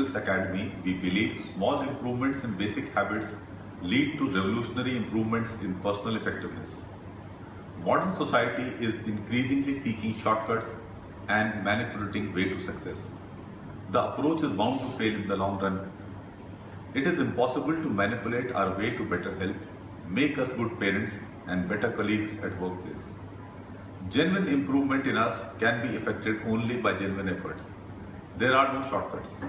Skills Academy, we believe small improvements in basic habits lead to revolutionary improvements in personal effectiveness. Modern society is increasingly seeking shortcuts and manipulating way to success. The approach is bound to fail in the long run. It is impossible to manipulate our way to better health, make us good parents and better colleagues at workplace. Genuine improvement in us can be effected only by genuine effort. There are no shortcuts.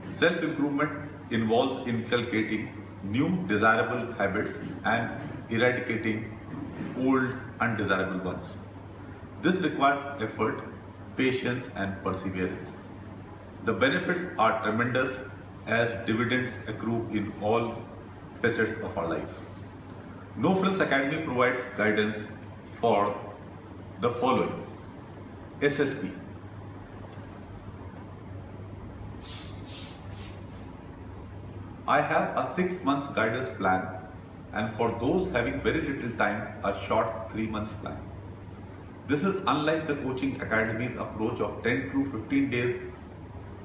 Self-improvement involves inculcating new desirable habits and eradicating old undesirable ones. This requires effort, patience and perseverance. The benefits are tremendous as dividends accrue in all facets of our life. No Frills Academy provides guidance for the following. SSP. I have a 6 months guidance plan, and for those having very little time, a short 3 months plan. This is unlike the Coaching Academy's approach of 10 to 15 days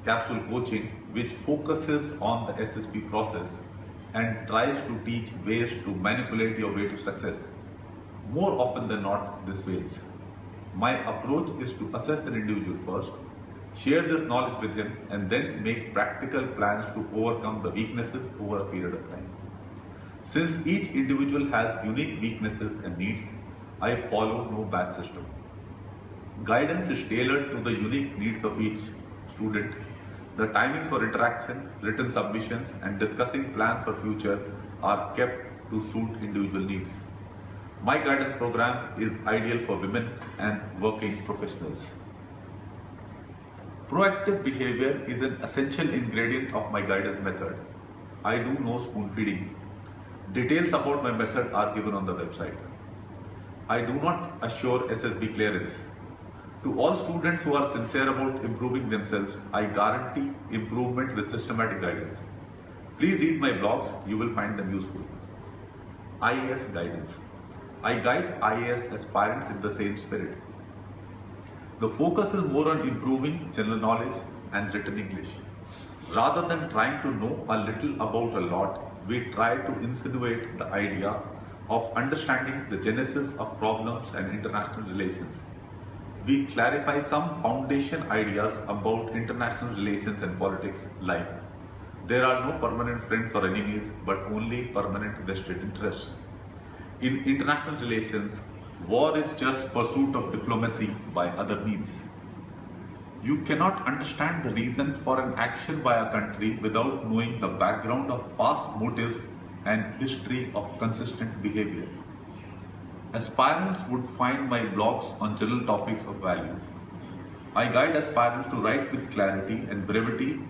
capsule coaching, which focuses on the SSP process and tries to teach ways to manipulate your way to success. More often than not, this fails. My approach is to assess an individual first, share this knowledge with him, and then make practical plans to overcome the weaknesses over a period of time. Since each individual has unique weaknesses and needs, I follow no batch system. Guidance is tailored to the unique needs of each student. The timings for interaction, written submissions, and discussing plans for future are kept to suit individual needs. My guidance program is ideal for women and working professionals. Proactive behavior is an essential ingredient of my guidance method. I do no spoon feeding. Details about my method are given on the website. I do not assure SSB clearance. To all students who are sincere about improving themselves, I guarantee improvement with systematic guidance. Please read my blogs, you will find them useful. IAS guidance. I guide IAS aspirants in the same spirit. The focus is more on improving general knowledge and written English. Rather than trying to know a little about a lot, we try to insinuate the idea of understanding the genesis of problems and international relations. We clarify some foundation ideas about international relations and politics, like there are no permanent friends or enemies, but only permanent vested interests. In international relations, war is just pursuit of diplomacy by other means. You cannot understand the reason for an action by a country without knowing the background of past motives and history of consistent behavior. Aspirants would find my blogs on general topics of value. I guide aspirants to write with clarity and brevity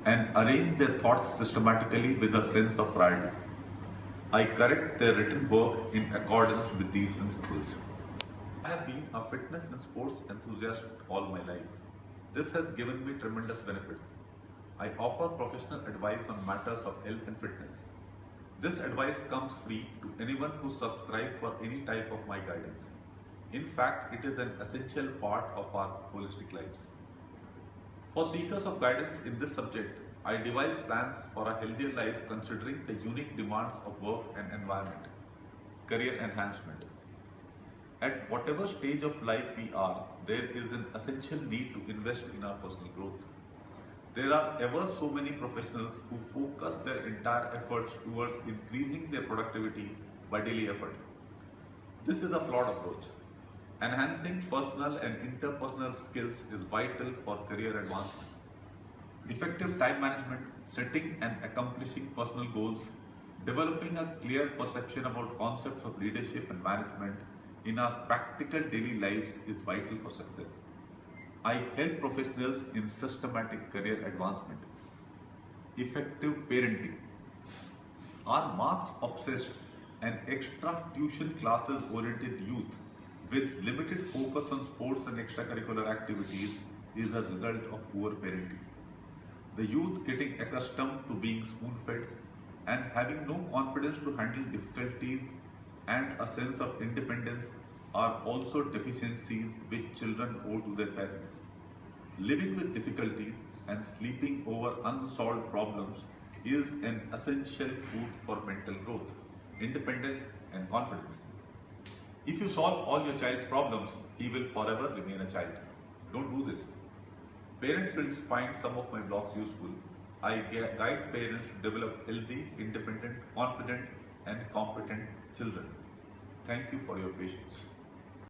and arrange their thoughts systematically with a sense of priority. I correct their written work in accordance with these principles. I have been a fitness and sports enthusiast all my life. This has given me tremendous benefits. I offer professional advice on matters of health and fitness. This advice comes free to anyone who subscribes for any type of my guidance. In fact, it is an essential part of our holistic lives. For seekers of guidance in this subject, I devise plans for a healthier life considering the unique demands of work and environment, career enhancement. At whatever stage of life we are, there is an essential need to invest in our personal growth. There are ever so many professionals who focus their entire efforts towards increasing their productivity by daily effort. This is a flawed approach. Enhancing personal and interpersonal skills is vital for career advancement. Effective time management, setting and accomplishing personal goals, developing a clear perception about concepts of leadership and management in our practical daily lives is vital for success. I help professionals in systematic career advancement. Effective parenting. Our marks obsessed and extra tuition classes oriented youth with limited focus on sports and extracurricular activities is a result of poor parenting. The youth getting accustomed to being spoon-fed and having no confidence to handle difficulties and a sense of independence are also deficiencies which children owe to their parents. Living with difficulties and sleeping over unsolved problems is an essential food for mental growth, independence, and confidence. If you solve all your child's problems, he will forever remain a child. Don't do this. Parents will find some of my blogs useful. I guide parents to develop healthy, independent, confident, and competent children. Thank you for your patience.